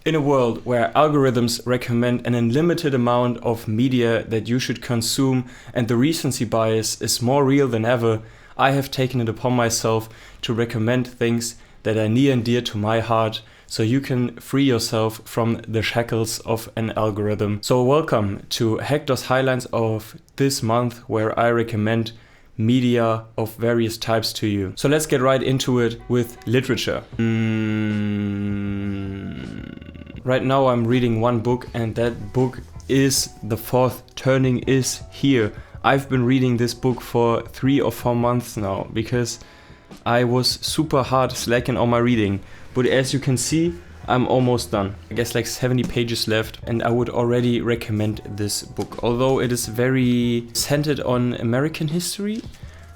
In a world where algorithms recommend an unlimited amount of media that you should consume and the recency bias is more real than ever, I have taken it upon myself to recommend things that are near and dear to my heart so you can free yourself from the shackles of an algorithm. So welcome to Hector's Highlights of this month, where I recommend media of various types to you. So let's get right into it with literature. Right now I'm reading one book, and that book is The Fourth Turning is Here. I've been reading this book for 3 or 4 months now because I was super hard slacking on my reading. But as you can see, I'm almost done. I guess like 70 pages left, and I would already recommend this book. Although it is very centered on American history,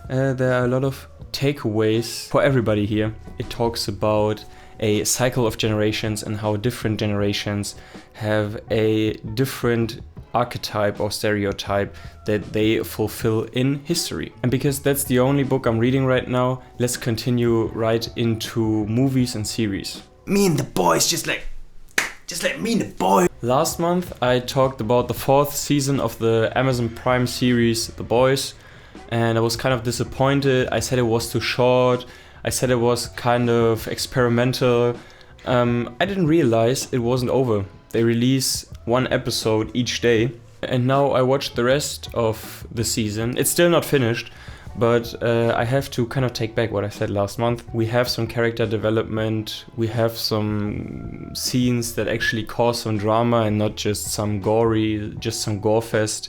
there are a lot of takeaways for everybody here. It talks about a cycle of generations and how different generations have a different archetype or stereotype that they fulfill in history. And because that's the only book I'm reading right now, let's continue right into movies and series. Me and the boys, just like me and the boys. Last month I talked about the 4th season of the Amazon Prime series The Boys, and I was kind of disappointed. I said it was too short. I said it was kind of experimental. I didn't realize it wasn't over. They release 1 episode each day, and now I watched the rest of the season. It's still not finished, but I have to kind of take back what I said last month. We have some character development, we have some scenes that actually cause some drama and not just some gore fest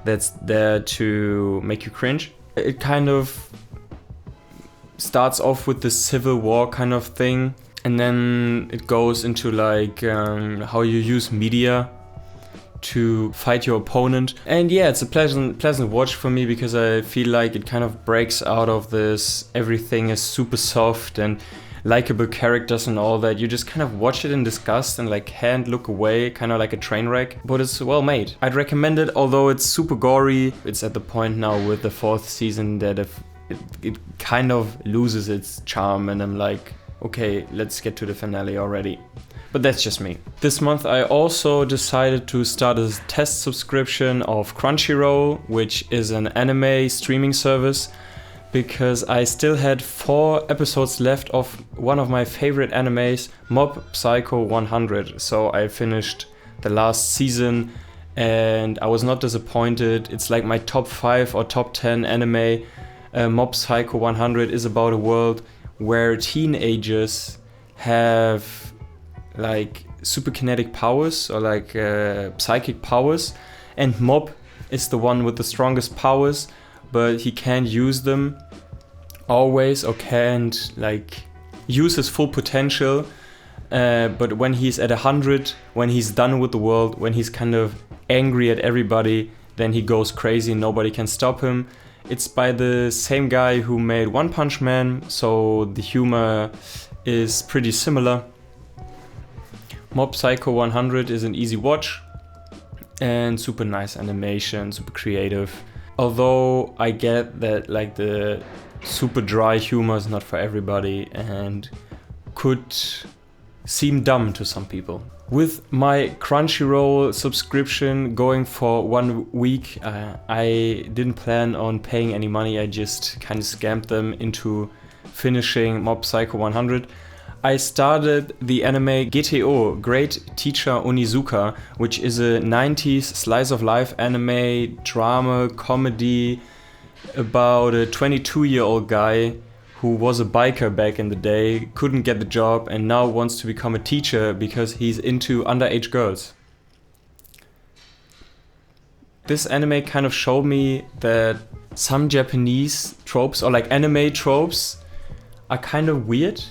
that's there to make you cringe. It kind of starts off with the Civil War kind of thing, and then it goes into like how you use media to fight your opponent. And yeah, it's a pleasant watch for me because I feel like it kind of breaks out of this everything is super soft and likable characters and all that. You just kind of watch it in disgust and like can't look away, kind of like a train wreck, but it's well made. I'd recommend it, although it's super gory. It's at the point now with the 4th season that if it kind of loses its charm, and I'm like, okay, let's get to the finale already. But that's just me. This month I also decided to start a test subscription of Crunchyroll, which is an anime streaming service, because I still had 4 episodes left of one of my favorite animes, Mob Psycho 100. So I finished the last season and I was not disappointed. It's like my top 5 or top 10 anime. Mob Psycho 100 is about a world where teenagers have like superkinetic powers or like psychic powers, and Mob is the one with the strongest powers, but he can't use them always or can't like use his full potential. But when he's at 100, when he's done with the world, when he's kind of angry at everybody, then he goes crazy and nobody can stop him. It's by the same guy who made One Punch Man, so the humor is pretty similar. Mob Psycho 100 is an easy watch and super nice animation, super creative. Although I get that like the super dry humor is not for everybody and could seem dumb to some people. With my Crunchyroll subscription going for 1 week, I didn't plan on paying any money. I just kind of scammed them into finishing Mob Psycho 100. I started the anime GTO, Great Teacher Onizuka, which is a 90s slice of life anime drama comedy about a 22-year-old guy who was a biker back in the day, couldn't get the job, and now wants to become a teacher because he's into underage girls. This anime kind of showed me that some Japanese tropes or like anime tropes are kind of weird.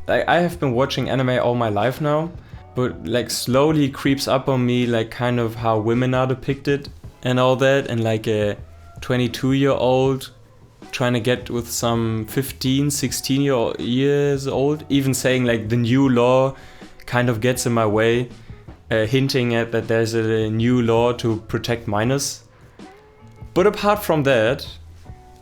Like, I have been watching anime all my life now, but like slowly creeps up on me like kind of how women are depicted and all that, and like a 22-year-old trying to get with some 15, 16 years old, even saying like the new law kind of gets in my way, hinting at that there's a new law to protect minors. But apart from that,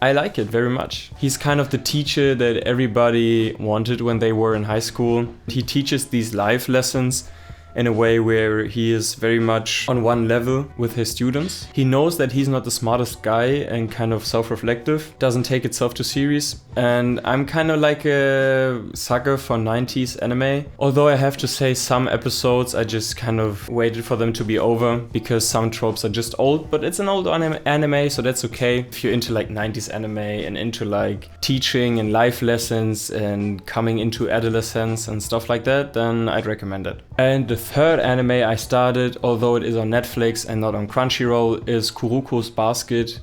I like it very much. He's kind of the teacher that everybody wanted when they were in high school. He teaches these life lessons in a way where he is very much on one level with his students. He knows that he's not the smartest guy and kind of self-reflective, doesn't take itself too serious, and I'm kind of like a sucker for 90s anime. Although I have to say some episodes I just kind of waited for them to be over because some tropes are just old, but it's an old anime, so that's okay. If you're into like 90s anime and into like teaching and life lessons and coming into adolescence and stuff like that, then I'd recommend it. And the third anime I started, although it is on Netflix and not on Crunchyroll, is Kuroko No Basket,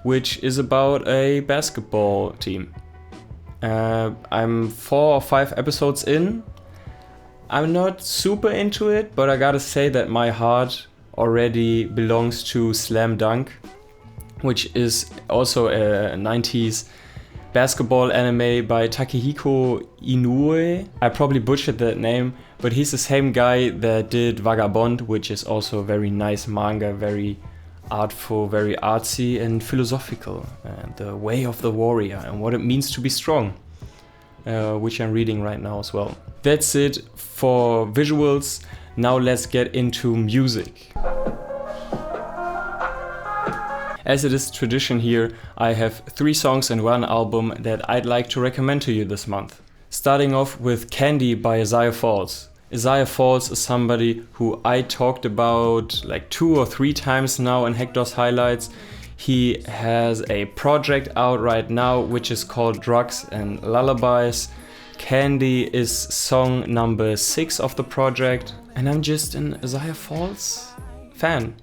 which is about a basketball team. I'm 4 or 5 episodes in. I'm not super into it, but I gotta say that my heart already belongs to Slam Dunk, which is also a 90s basketball anime by Takehiko Inoue. I probably butchered that name, but he's the same guy that did Vagabond, which is also a very nice manga, very artful, very artsy and philosophical. The way of the warrior and what it means to be strong, which I'm reading right now as well. That's it for visuals. Now let's get into music. As it is tradition here, I have 3 songs and 1 album that I'd like to recommend to you this month. Starting off with Candy by Isaiah Falls. Isaiah Falls is somebody who I talked about like 2 or 3 times now in Hector's Highlights. He has a project out right now which is called Drugs and Lullabies. Candy is song number 6 of the project, and I'm just an Isaiah Falls fan.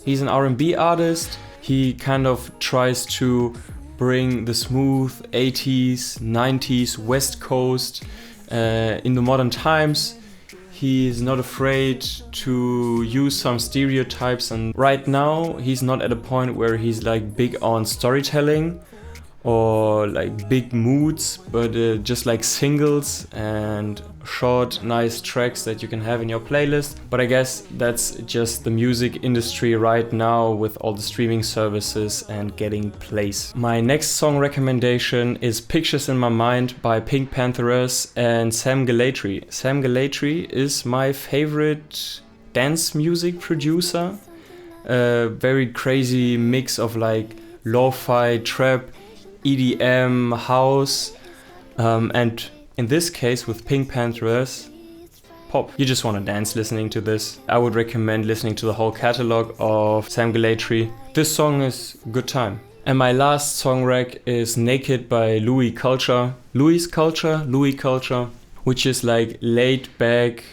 He's an R&B artist. He kind of tries to bring the smooth 80s, 90s, West Coast in the modern times. He's not afraid to use some stereotypes, and right now he's not at a point where he's like big on storytelling or like big moods, but just like singles and short, nice tracks that you can have in your playlist. But I guess that's just the music industry right now with all the streaming services and getting plays. My next song recommendation is Pictures in My Mind by PinkPantheress and Sam Gellaitry. Sam Gellaitry is my favorite dance music producer. A very crazy mix of like lo-fi, trap, EDM, house, and in this case with PinkPantheress, pop. You just want to dance listening to this. I would recommend listening to the whole catalog of Sam Gellaitry. This song is a good time. And my last song rec is Naked by Louis Culture, which is like laid back,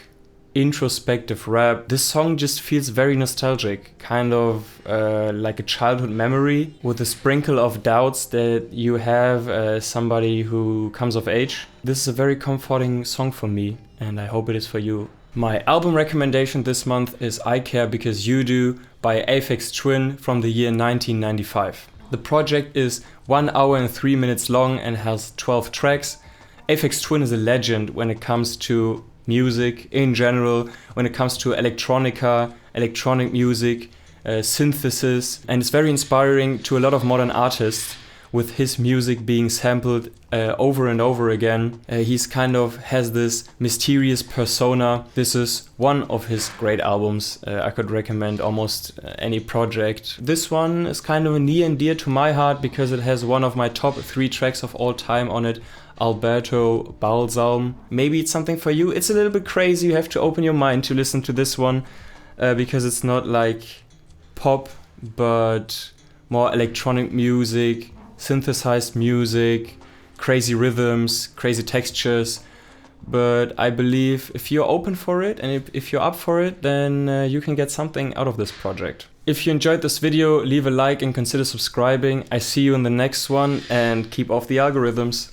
introspective rap. This song just feels very nostalgic, kind of like a childhood memory with a sprinkle of doubts that you have as somebody who comes of age. This is a very comforting song for me, and I hope it is for you. My album recommendation this month is I Care Because You Do by Aphex Twin from the year 1995. The project is 1 hour and 3 minutes long and has 12 tracks. Aphex Twin is a legend when it comes to music in general, when it comes to electronica, electronic music, synthesis, and it's very inspiring to a lot of modern artists with his music being sampled over and over again. He's kind of has this mysterious persona. This is one of his great albums. I could recommend almost any project. This one is kind of near and dear to my heart because it has one of my top 3 tracks of all time on it, Alberto Balsam. Maybe it's something for you. It's a little bit crazy. You have to open your mind to listen to this one because it's not like pop, but more electronic music, synthesized music, crazy rhythms, crazy textures. But I believe if you're open for it and if you're up for it, then you can get something out of this project. If you enjoyed this video, leave a like and consider subscribing. I see you in the next one, and keep off the algorithms.